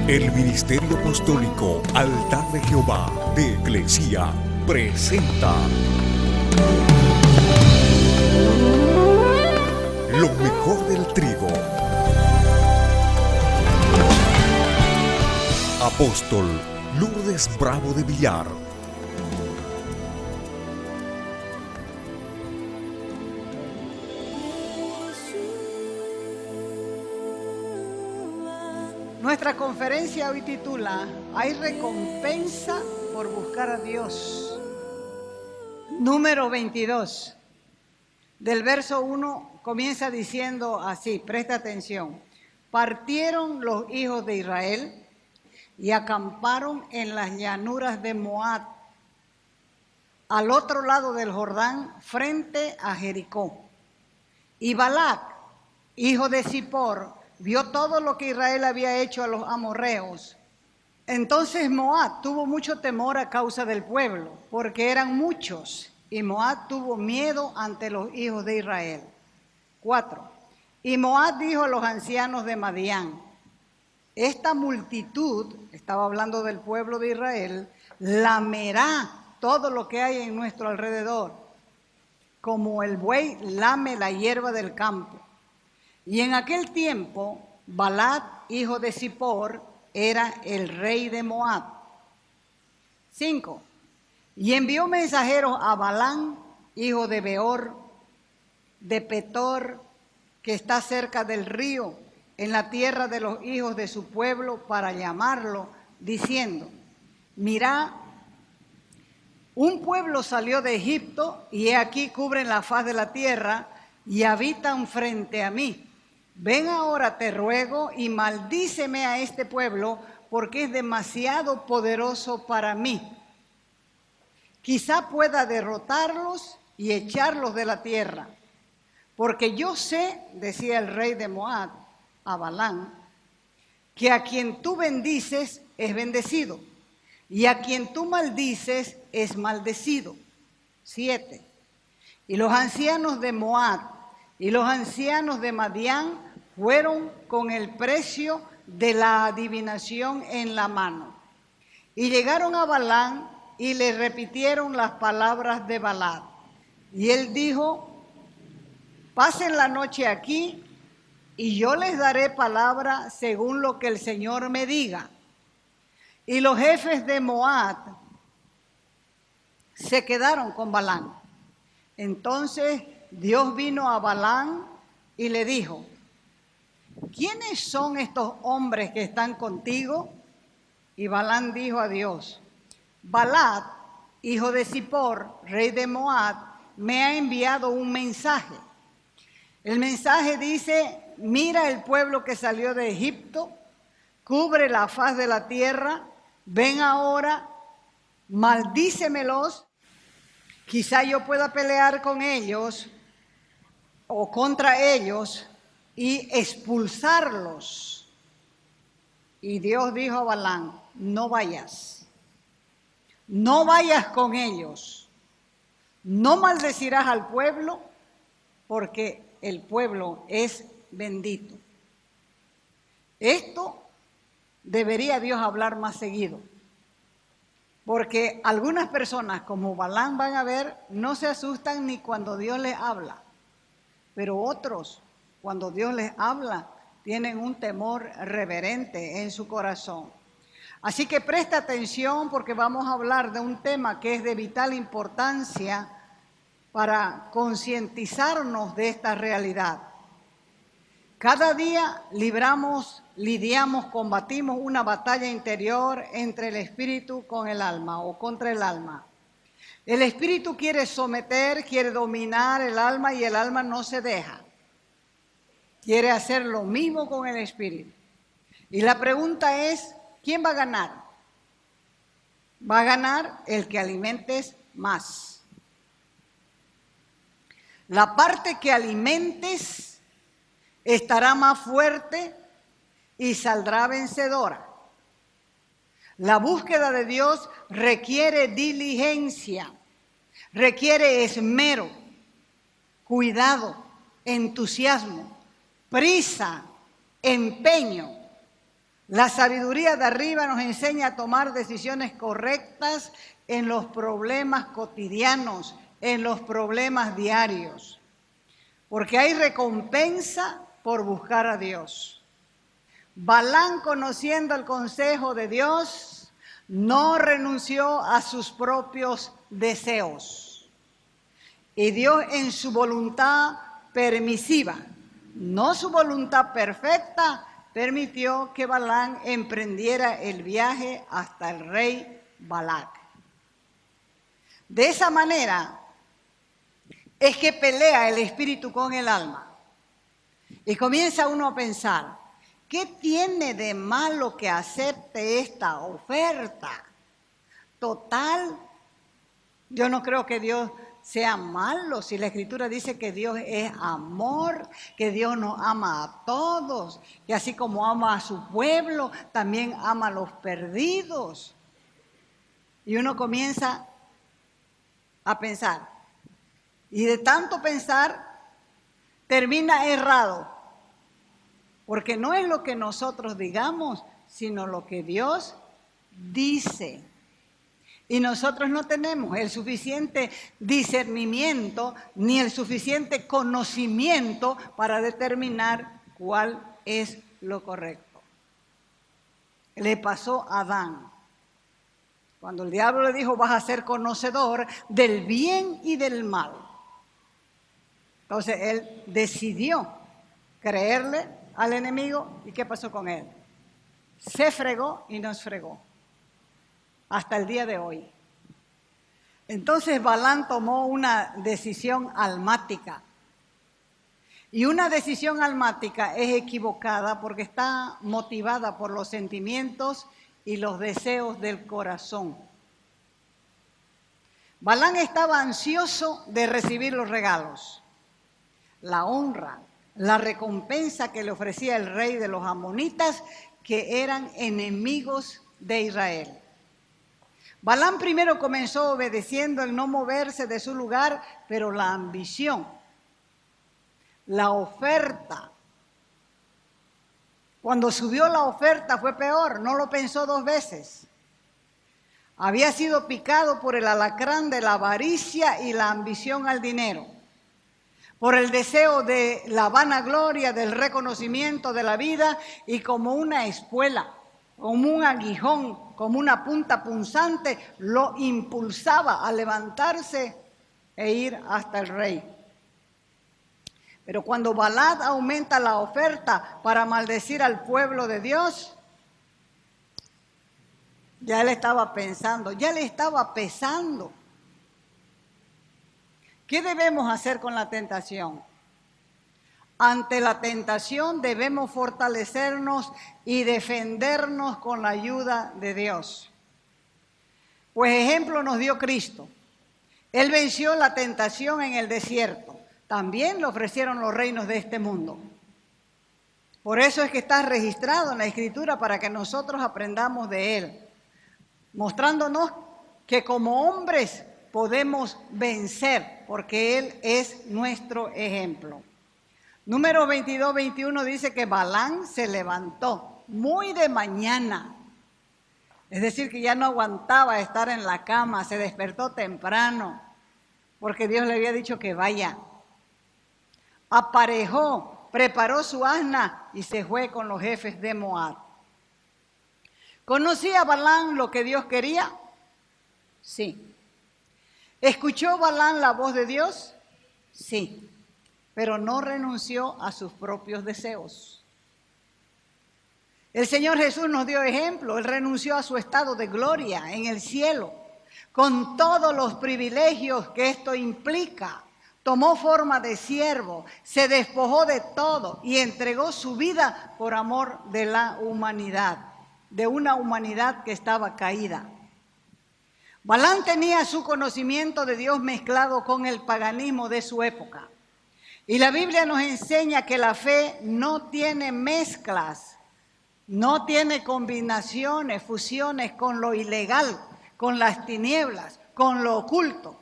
El Ministerio Apostólico Altar de Jehová de Eclesia presenta lo mejor del trigo. Apóstol Lourdes Bravo de Villar. Nuestra conferencia hoy titula "Hay recompensa por buscar a Dios". Número 22. Del verso 1 comienza diciendo así, presta atención. Partieron los hijos de Israel y acamparon en las llanuras de Moab, al otro lado del Jordán, frente a Jericó. Y Balac, hijo de Zippor, vio todo lo que Israel había hecho a los amorreos. Entonces Moab tuvo mucho temor a causa del pueblo, porque eran muchos, y Moab tuvo miedo ante los hijos de Israel. 4. Y Moab dijo a los ancianos de Madián: esta multitud, estaba hablando del pueblo de Israel, lamerá todo lo que hay en nuestro alrededor, como el buey lame la hierba del campo. Y en aquel tiempo, Balac, hijo de Zippor, era el rey de Moab. 5. Y envió mensajeros a Balaam, hijo de Beor, de Petor, que está cerca del río, en la tierra de los hijos de su pueblo, para llamarlo, diciendo: mirá, un pueblo salió de Egipto, y he aquí cubren la faz de la tierra, y habitan frente a mí. Ven ahora, te ruego, y maldíceme a este pueblo, porque es demasiado poderoso para mí. Quizá pueda derrotarlos y echarlos de la tierra. Porque yo sé, decía el rey de Moab a Balaam, que a quien tú bendices es bendecido, y a quien tú maldices es maldecido. 7. Y los ancianos de Moab y los ancianos de Madián fueron con el precio de la adivinación en la mano. Y llegaron a Balaam y le repitieron las palabras de Balac. Y él dijo: pasen la noche aquí, y yo les daré palabra según lo que el Señor me diga. Y los jefes de Moab se quedaron con Balaam. Entonces Dios vino a Balaam y le dijo: ¿quiénes son estos hombres que están contigo? Y Balaam dijo a Dios: Balac, hijo de Zippor, rey de Moab, me ha enviado un mensaje. El mensaje dice: mira el pueblo que salió de Egipto, cubre la faz de la tierra, ven ahora, maldícemelos, quizá yo pueda pelear con ellos o contra ellos y expulsarlos. Y Dios dijo a Balaam: no vayas, no vayas con ellos, no maldecirás al pueblo, porque el pueblo es bendito. Esto debería Dios hablar más seguido, porque algunas personas, como Balaam, van a ver, no se asustan ni cuando Dios les habla, pero otros, cuando Dios les habla, tienen un temor reverente en su corazón. Así que presta atención, porque vamos a hablar de un tema que es de vital importancia para concientizarnos de esta realidad. Cada día lidiamos, combatimos una batalla interior entre el espíritu con el alma o contra el alma. El espíritu quiere someter, quiere dominar el alma, y el alma no se deja. Quiere hacer lo mismo con el espíritu. Y la pregunta es: ¿quién va a ganar? Va a ganar el que alimentes más. La parte que alimentes estará más fuerte y saldrá vencedora. La búsqueda de Dios requiere diligencia, requiere esmero, cuidado, entusiasmo, prisa, empeño. La sabiduría de arriba nos enseña a tomar decisiones correctas en los problemas cotidianos, en los problemas diarios. Porque hay recompensa por buscar a Dios. Balaam, conociendo el consejo de Dios, no renunció a sus propios deseos. Y Dios, en su voluntad permisiva, no su voluntad perfecta, permitió que Balaam emprendiera el viaje hasta el rey Balac. De esa manera es que pelea el espíritu con el alma. Y comienza uno a pensar, ¿qué tiene de malo que acepte esta oferta? Total, yo no creo que Dios sea malo, si la Escritura dice que Dios es amor, que Dios nos ama a todos, que así como ama a su pueblo, también ama a los perdidos. Y uno comienza a pensar, y de tanto pensar, termina errado, porque no es lo que nosotros digamos, sino lo que Dios dice. Y nosotros no tenemos el suficiente discernimiento ni el suficiente conocimiento para determinar cuál es lo correcto. Le pasó a Adán. Cuando el diablo le dijo, vas a ser conocedor del bien y del mal. Entonces él decidió creerle al enemigo. ¿Y qué pasó con él? Se fregó y nos fregó. Hasta el día de hoy. Entonces Balaam tomó una decisión almática. Y una decisión almática es equivocada porque está motivada por los sentimientos y los deseos del corazón. Balaam estaba ansioso de recibir los regalos, la honra, la recompensa que le ofrecía el rey de los amonitas, que eran enemigos de Israel. Balaam primero comenzó obedeciendo el no moverse de su lugar, pero la ambición, la oferta. Cuando subió la oferta fue peor, no lo pensó dos veces. Había sido picado por el alacrán de la avaricia y la ambición al dinero, por el deseo de la vanagloria, del reconocimiento de la vida, y como una espuela, como un aguijón, como una punta punzante, lo impulsaba a levantarse e ir hasta el rey. Pero cuando Balac aumenta la oferta para maldecir al pueblo de Dios, ya él estaba pensando, ya le estaba pesando. ¿Qué debemos hacer con la tentación? Ante la tentación debemos fortalecernos y defendernos con la ayuda de Dios. Pues ejemplo nos dio Cristo. Él venció la tentación en el desierto. También le ofrecieron los reinos de este mundo. Por eso es que está registrado en la Escritura para que nosotros aprendamos de Él, mostrándonos que como hombres podemos vencer, porque Él es nuestro ejemplo. Número 22, 21 dice que Balaam se levantó muy de mañana. Es decir, que ya no aguantaba estar en la cama, se despertó temprano, porque Dios le había dicho que vaya. Aparejó, preparó su asna y se fue con los jefes de Moab. ¿Conocía Balaam lo que Dios quería? Sí. ¿Escuchó Balaam la voz de Dios? Sí. Pero no renunció a sus propios deseos. El Señor Jesús nos dio ejemplo. Él renunció a su estado de gloria en el cielo, con todos los privilegios que esto implica. Tomó forma de siervo, se despojó de todo y entregó su vida por amor de la humanidad, de una humanidad que estaba caída. Balaam tenía su conocimiento de Dios mezclado con el paganismo de su época. Y la Biblia nos enseña que la fe no tiene mezclas, no tiene combinaciones, fusiones con lo ilegal, con las tinieblas, con lo oculto,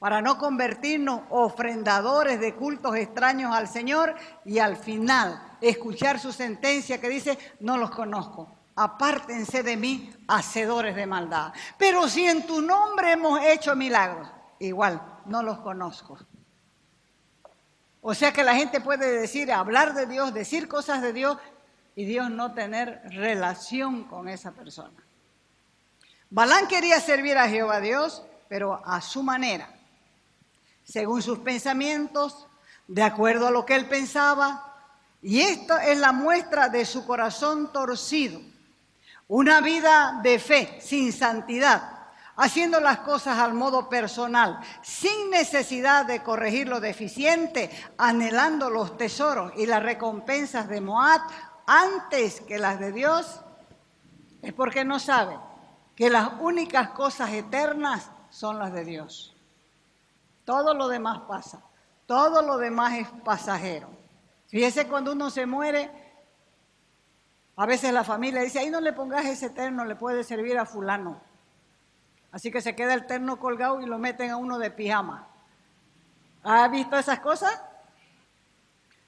para no convertirnos ofrendadores de cultos extraños al Señor y al final escuchar su sentencia que dice, no los conozco, apártense de mí, hacedores de maldad. Pero si en tu nombre hemos hecho milagros, igual, no los conozco. O sea que la gente puede decir, hablar de Dios, decir cosas de Dios, y Dios no tener relación con esa persona. Balaam quería servir a Jehová Dios, pero a su manera, según sus pensamientos, de acuerdo a lo que él pensaba, y esto es la muestra de su corazón torcido. Una vida de fe, sin santidad, haciendo las cosas al modo personal, sin necesidad de corregir lo deficiente, anhelando los tesoros y las recompensas de Moab antes que las de Dios, es porque no sabe que las únicas cosas eternas son las de Dios. Todo lo demás pasa, todo lo demás es pasajero. Fíjese, cuando uno se muere, a veces la familia dice, ahí no le pongas ese terno, le puede servir a fulano. Así que se queda el terno colgado y lo meten a uno de pijama. ¿Ha visto esas cosas?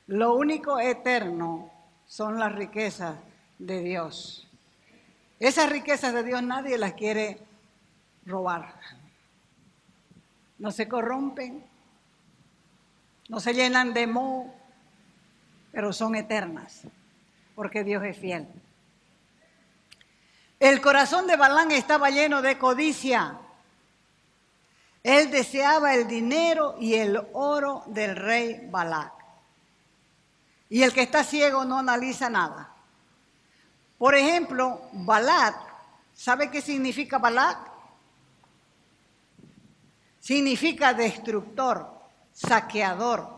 Lo único eterno son las riquezas de Dios. Esas riquezas de Dios nadie las quiere robar. No se corrompen, no se llenan de moho, pero son eternas, porque Dios es fiel. El corazón de Balaam estaba lleno de codicia. Él deseaba el dinero y el oro del rey Balac. Y el que está ciego no analiza nada. Por ejemplo, Balac, ¿sabe qué significa Balac? Significa destructor, saqueador.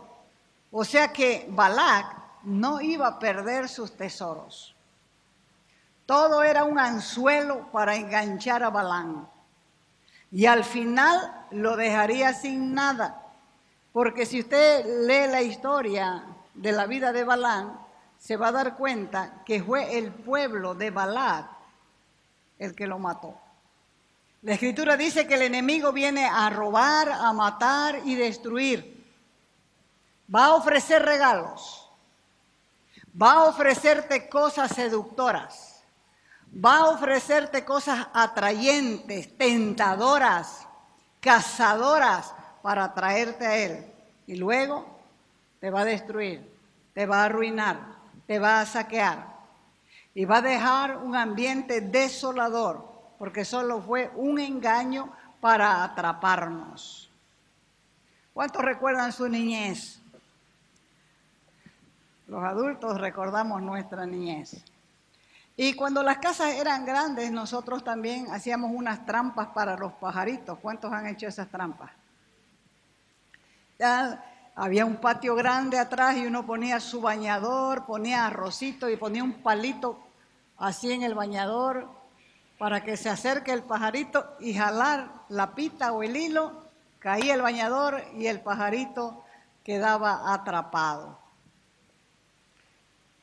O sea que Balac no iba a perder sus tesoros. Todo era un anzuelo para enganchar a Balaam. Y al final lo dejaría sin nada. Porque si usted lee la historia de la vida de Balaam, se va a dar cuenta que fue el pueblo de Balac el que lo mató. La Escritura dice que el enemigo viene a robar, a matar y destruir. Va a ofrecer regalos. Va a ofrecerte cosas seductoras. Va a ofrecerte cosas atrayentes, tentadoras, cazadoras para traerte a él. Y luego te va a destruir, te va a arruinar, te va a saquear. Y va a dejar un ambiente desolador, porque solo fue un engaño para atraparnos. ¿Cuántos recuerdan su niñez? Los adultos recordamos nuestra niñez. Y cuando las casas eran grandes, nosotros también hacíamos unas trampas para los pajaritos. ¿Cuántos han hecho esas trampas? Ya había un patio grande atrás y uno ponía su bañador, ponía arrocito y ponía un palito así en el bañador para que se acerque el pajarito y jalar la pita o el hilo, caía el bañador y el pajarito quedaba atrapado.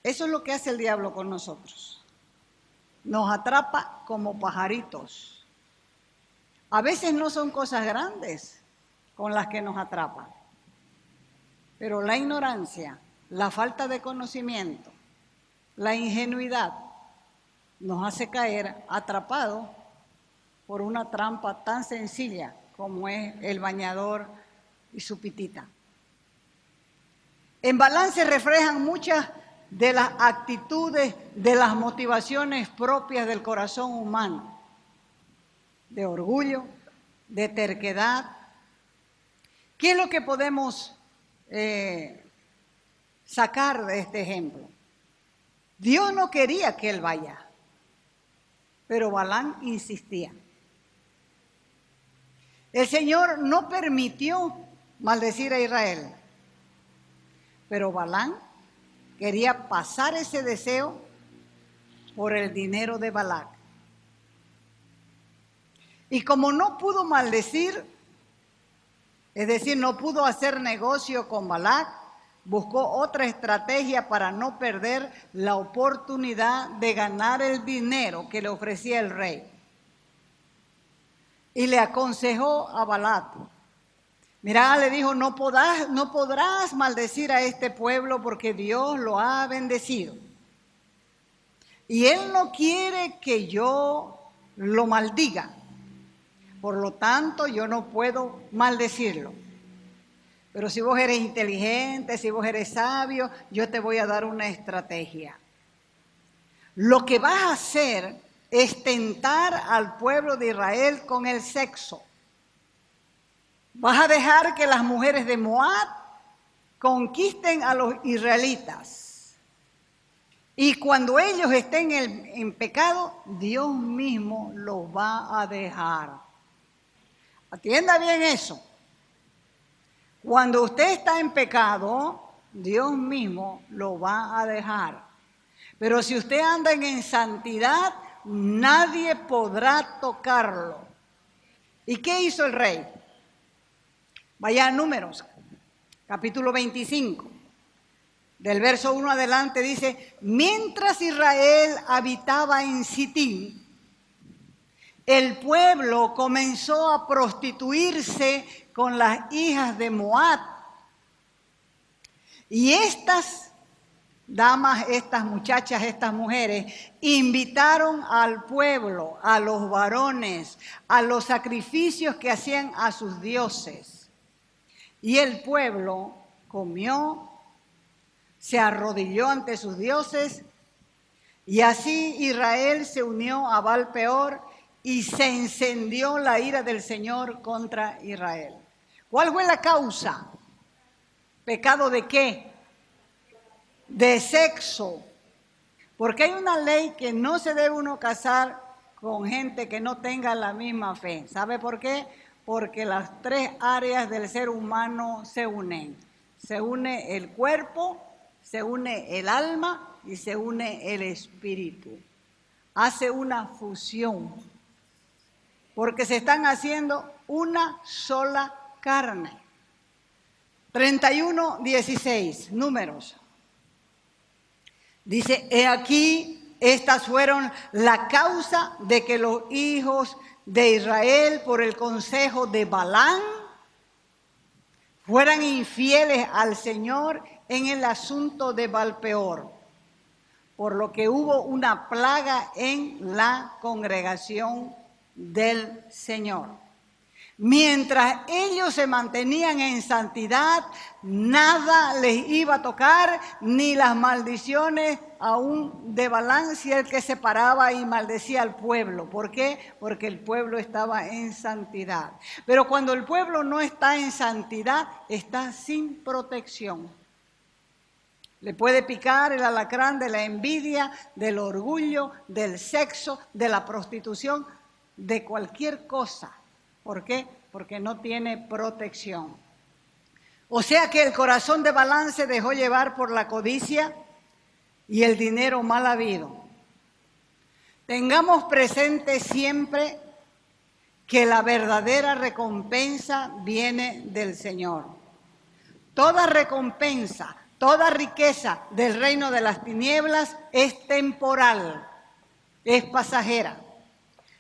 Eso es lo que hace el diablo con nosotros. Nos atrapa como pajaritos. A veces no son cosas grandes con las que nos atrapa, pero la ignorancia, la falta de conocimiento, la ingenuidad nos hace caer atrapados por una trampa tan sencilla como es el bañador y su pitita. En Balaam se reflejan muchas de las actitudes, de las motivaciones propias del corazón humano, de orgullo, de terquedad. ¿Qué es lo que podemos sacar de este ejemplo? Dios no quería que él vaya, pero Balaam insistía. El Señor no permitió maldecir a Israel, pero Balaam quería pasar ese deseo por el dinero de Balac. Y como no pudo maldecir, es decir, no pudo hacer negocio con Balac, buscó otra estrategia para no perder la oportunidad de ganar el dinero que le ofrecía el rey. Y le aconsejó a Balac. Mira, le dijo, no podrás maldecir a este pueblo porque Dios lo ha bendecido. y Él no quiere que yo lo maldiga. Por lo tanto, yo no puedo maldecirlo. Pero si vos eres inteligente, si vos eres sabio, yo te voy a dar una estrategia. Lo que vas a hacer es tentar al pueblo de Israel con el sexo. Vas a dejar que las mujeres de Moab conquisten a los israelitas. Y cuando ellos estén en pecado, Dios mismo los va a dejar. Atienda bien eso. Cuando usted está en pecado, Dios mismo lo va a dejar. Pero si usted anda en santidad, nadie podrá tocarlo. ¿Y qué hizo el rey? Vaya a Números, capítulo 25. Del verso 1 adelante dice: mientras Israel habitaba en Sitín, el pueblo comenzó a prostituirse con las hijas de Moab. Y estas damas, estas muchachas, estas mujeres, invitaron al pueblo, a los varones, a los sacrificios que hacían a sus dioses. Y el pueblo comió, se arrodilló ante sus dioses, y así Israel se unió a Baal-peor y se encendió la ira del Señor contra Israel. ¿Cuál fue la causa? ¿Pecado de qué? De sexo. Porque hay una ley que no se debe uno casar con gente que no tenga la misma fe. ¿Sabe por qué? Porque las tres áreas del ser humano se unen. Se une el cuerpo, se une el alma y se une el espíritu. Hace una fusión. Porque se están haciendo una sola carne. 31:16, Números. Dice: he aquí, estas fueron la causa de que los hijos de Israel, por el consejo de Balaam, fueran infieles al Señor en el asunto de Baal-peor, por lo que hubo una plaga en la congregación del Señor. Mientras ellos se mantenían en santidad, nada les iba a tocar, ni las maldiciones aún de Balaam, si el que se paraba y maldecía al pueblo. ¿Por qué? Porque el pueblo estaba en santidad. Pero cuando el pueblo no está en santidad, está sin protección. Le puede picar el alacrán de la envidia, del orgullo, del sexo, de la prostitución, de cualquier cosa. ¿Por qué? Porque no tiene protección. O sea que el corazón de Balaam se dejó llevar por la codicia y el dinero mal habido. Tengamos presente siempre que la verdadera recompensa viene del Señor. Toda recompensa, toda riqueza del reino de las tinieblas es temporal, es pasajera,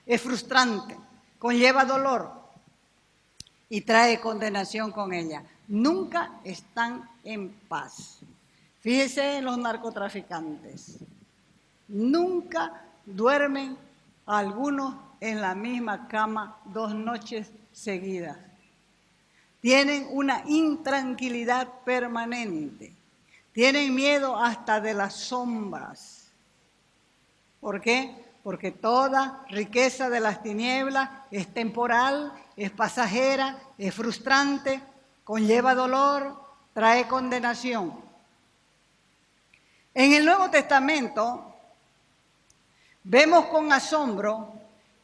es frustrante, conlleva dolor y trae condenación con ella. Nunca están en paz. Fíjese en los narcotraficantes. Nunca duermen algunos en la misma cama 2 noches seguidas. Tienen una intranquilidad permanente. Tienen miedo hasta de las sombras. ¿Por qué? Porque toda riqueza de las tinieblas es temporal, es pasajera, es frustrante, conlleva dolor, trae condenación. En el Nuevo Testamento vemos con asombro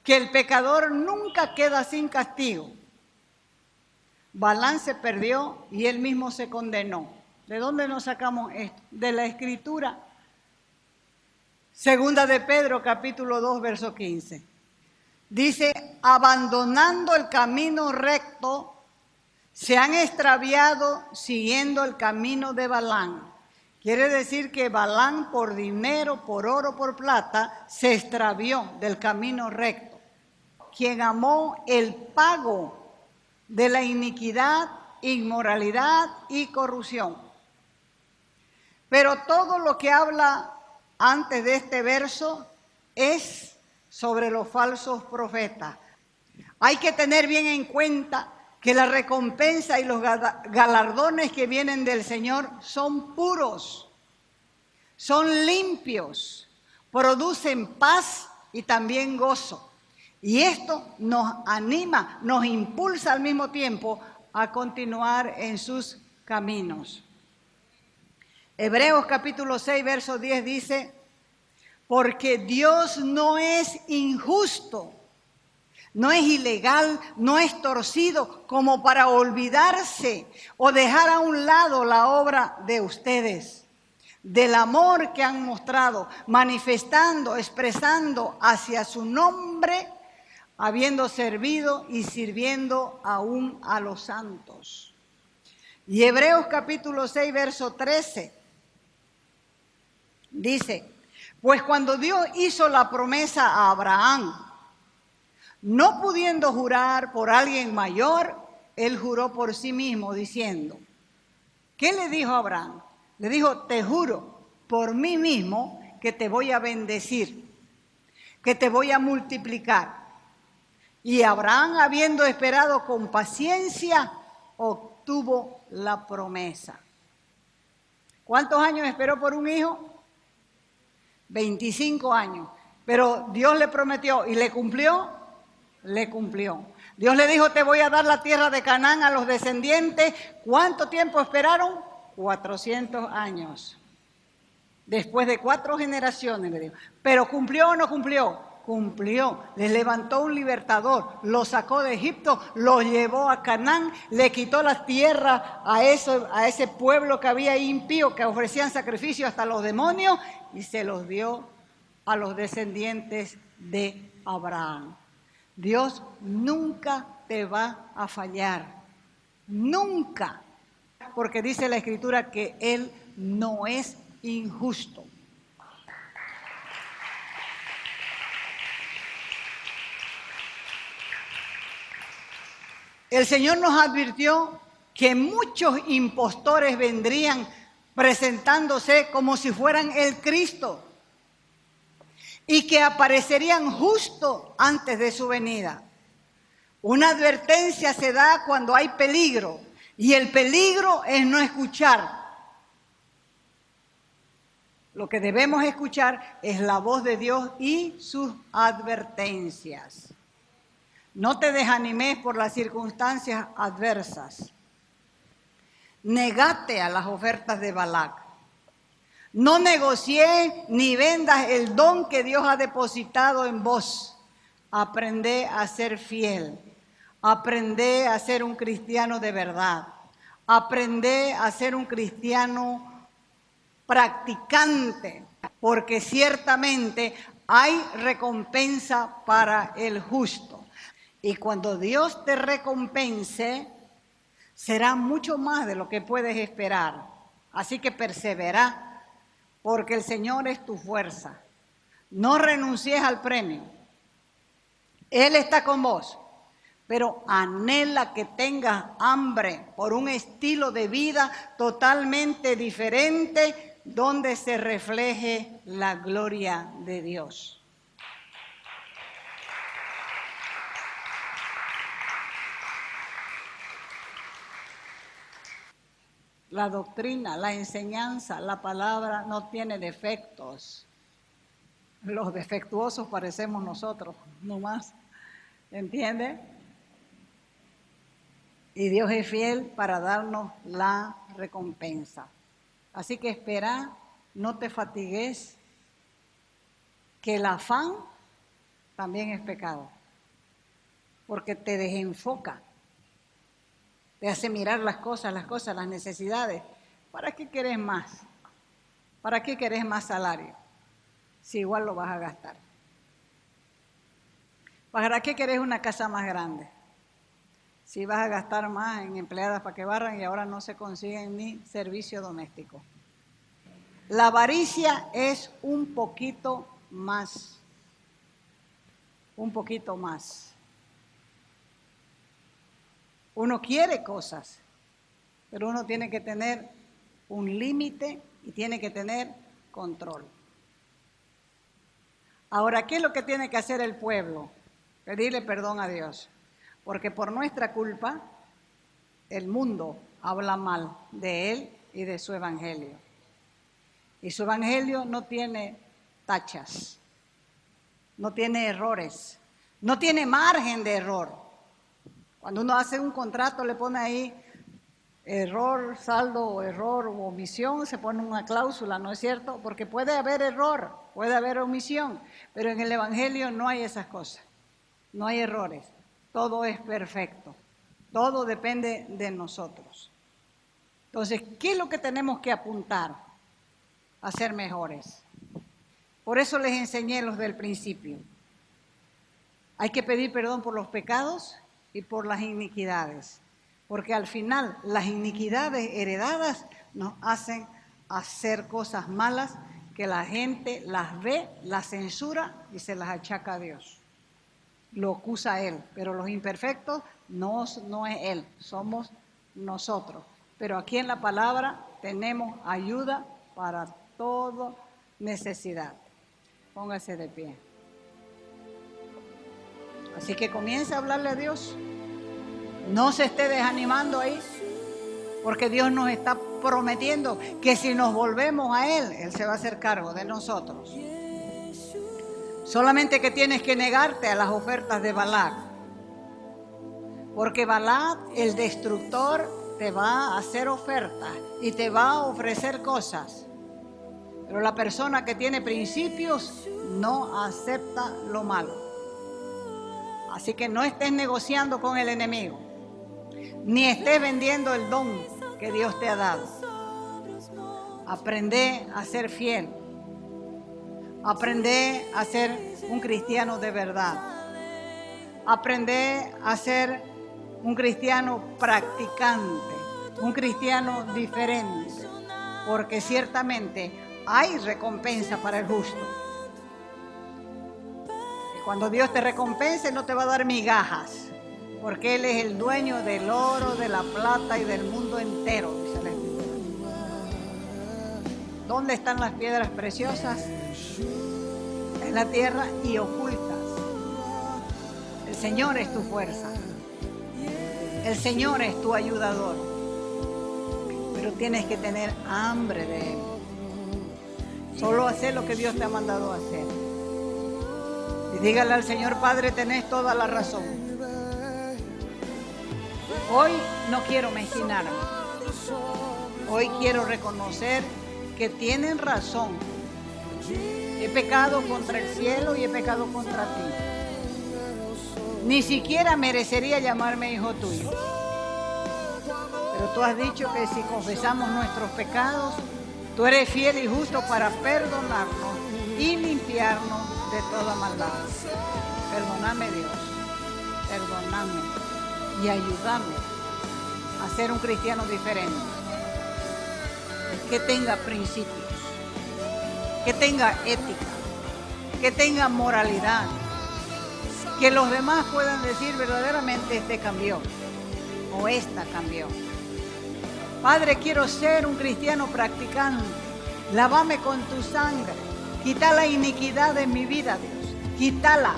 que el pecador nunca queda sin castigo. Balaam se perdió y él mismo se condenó. ¿De dónde nos sacamos esto? De la Escritura. Segunda de Pedro, capítulo 2, verso 15. Dice: abandonando el camino recto, se han extraviado siguiendo el camino de Balaam. Quiere decir que Balaam, por dinero, por oro, por plata, se extravió del camino recto. Quien amó el pago de la iniquidad, inmoralidad y corrupción. Pero todo lo que habla antes de este verso es sobre los falsos profetas. Hay que tener bien en cuenta que la recompensa y los galardones que vienen del Señor son puros, son limpios, producen paz y también gozo. Y esto nos anima, nos impulsa al mismo tiempo a continuar en sus caminos. Hebreos capítulo 6, verso 10 dice: porque Dios no es injusto, no es ilegal, no es torcido como para olvidarse o dejar a un lado la obra de ustedes, del amor que han mostrado, manifestando, expresando hacia su nombre, habiendo servido y sirviendo aún a los santos. Y Hebreos capítulo 6, verso 13 dice: pues cuando Dios hizo la promesa a Abraham, no pudiendo jurar por alguien mayor, él juró por sí mismo diciendo, ¿qué le dijo a Abraham? Le dijo: te juro por mí mismo que te voy a bendecir, que te voy a multiplicar. Y Abraham, habiendo esperado con paciencia, obtuvo la promesa. ¿Cuántos años esperó por un hijo? 25 años. Pero Dios le prometió y le cumplió. Le cumplió. Dios le dijo: te voy a dar la tierra de Canaán a los descendientes. ¿Cuánto tiempo esperaron? 400 años. Después de 4 generaciones le dijo. ¿Pero cumplió o no cumplió? Cumplió. Les levantó un libertador, lo sacó de Egipto, lo llevó a Canaán, le quitó la tierra a ese pueblo que había impío, que ofrecían sacrificio hasta los demonios, y se los dio a los descendientes de Abraham. Dios nunca te va a fallar, nunca, porque dice la Escritura que Él no es injusto. El Señor nos advirtió que muchos impostores vendrían presentándose como si fueran el Cristo y que aparecerían justo antes de su venida. Una advertencia se da cuando hay peligro, y el peligro es no escuchar. Lo que debemos escuchar es la voz de Dios y sus advertencias. No te desanimes por las circunstancias adversas. Negate a las ofertas de Balac. No negocies ni vendas el don que Dios ha depositado en vos. Aprende a ser fiel. Aprende a ser un cristiano de verdad. Aprende a ser un cristiano practicante, porque ciertamente hay recompensa para el justo. Y cuando Dios te recompense, será mucho más de lo que puedes esperar. Así que persevera, porque el Señor es tu fuerza. No renuncies al premio. Él está con vos, pero anhela que tengas hambre por un estilo de vida totalmente diferente, donde se refleje la gloria de Dios. La doctrina, la enseñanza, la palabra no tiene defectos. Los defectuosos parecemos nosotros, no más. ¿Entiende? Y Dios es fiel para darnos la recompensa. Así que espera, no te fatigues, que el afán también es pecado, porque te desenfoca. Te hace mirar las cosas, las necesidades. ¿Para qué querés más? ¿Para qué querés más salario? Si igual lo vas a gastar. ¿Para qué querés una casa más grande? Si vas a gastar más en empleadas para que barran y ahora no se consiguen ni servicio doméstico. La avaricia es un poquito más. Un poquito más. Uno quiere cosas, pero uno tiene que tener un límite y tiene que tener control. Ahora, ¿qué es lo que tiene que hacer el pueblo? Pedirle perdón a Dios. Porque por nuestra culpa, el mundo habla mal de Él y de su evangelio. Y su evangelio no tiene tachas, no tiene errores, no tiene margen de error. Cuando uno hace un contrato le pone ahí error, saldo o error o omisión, se pone una cláusula, ¿no es cierto? Porque puede haber error, puede haber omisión, pero en el evangelio no hay esas cosas, no hay errores, todo es perfecto, todo depende de nosotros. Entonces, ¿qué es lo que tenemos que apuntar? A ser mejores. Por eso les enseñé los del principio. Hay que pedir perdón por los pecados y por las iniquidades, porque al final las iniquidades heredadas nos hacen hacer cosas malas que la gente las ve, las censura y se las achaca a Dios. Lo acusa a Él, pero los imperfectos no es Él, somos nosotros. Pero aquí en la palabra tenemos ayuda para toda necesidad. Póngase de pie. Así que comience a hablarle a Dios. No se esté desanimando ahí, porque Dios nos está prometiendo que si nos volvemos a Él, Él se va a hacer cargo de nosotros. Solamente que tienes que negarte a las ofertas de Balac, porque Balac, el destructor, te va a hacer ofertas y te va a ofrecer cosas. Pero la persona que tiene principios no acepta lo malo. Así que no estés negociando con el enemigo, ni estés vendiendo el don que Dios te ha dado. Aprende a ser fiel. Aprende a ser un cristiano de verdad. Aprende a ser un cristiano practicante, un cristiano diferente, porque ciertamente hay recompensa para el justo. Y cuando Dios te recompense no te va a dar migajas, porque Él es el dueño del oro, de la plata y del mundo entero, dice la Escritura. ¿Dónde están las piedras preciosas? En la tierra y ocultas. El Señor es tu fuerza. El Señor es tu ayudador. Pero tienes que tener hambre de Él. Solo hacer lo que Dios te ha mandado a hacer. Y dígale al Señor: Padre, tenés toda la razón. Hoy no quiero mezquinarme. Hoy quiero reconocer que tienen razón. He pecado contra el cielo y he pecado contra ti. Ni siquiera merecería llamarme hijo tuyo. Pero tú has dicho que si confesamos nuestros pecados, tú eres fiel y justo para perdonarnos y limpiarnos de toda maldad. Perdóname, Dios. Perdóname y ayúdame a ser un cristiano diferente. Que tenga principios, que tenga ética, que tenga moralidad, que los demás puedan decir verdaderamente este cambió o esta cambió. Padre, quiero ser un cristiano practicante. Lávame con tu sangre. Quita la iniquidad de mi vida, Dios. Quítala.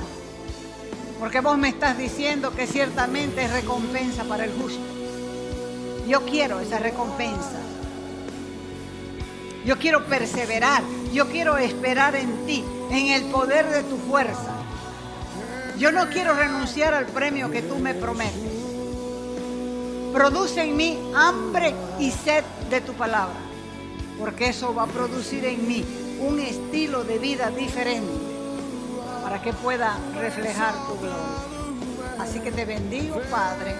Porque vos me estás diciendo que ciertamente es recompensa para el justo. Yo quiero esa recompensa. Yo quiero perseverar. Yo quiero esperar en ti, en el poder de tu fuerza. Yo no quiero renunciar al premio que tú me prometes. Produce en mí hambre y sed de tu palabra, porque eso va a producir en mí un estilo de vida diferente para que pueda reflejar tu gloria. Así que te bendigo, Padre,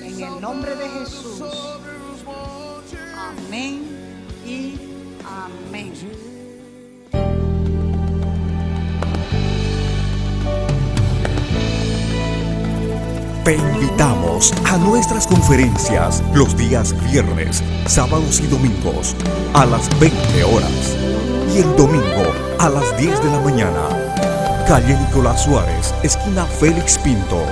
en el nombre de Jesús. Amén y amén. Te invitamos a nuestras conferencias los días viernes, sábados y domingos a las 20 horas y el domingo a las 10 de la mañana. Calle Nicolás Suárez, esquina Félix Pinto.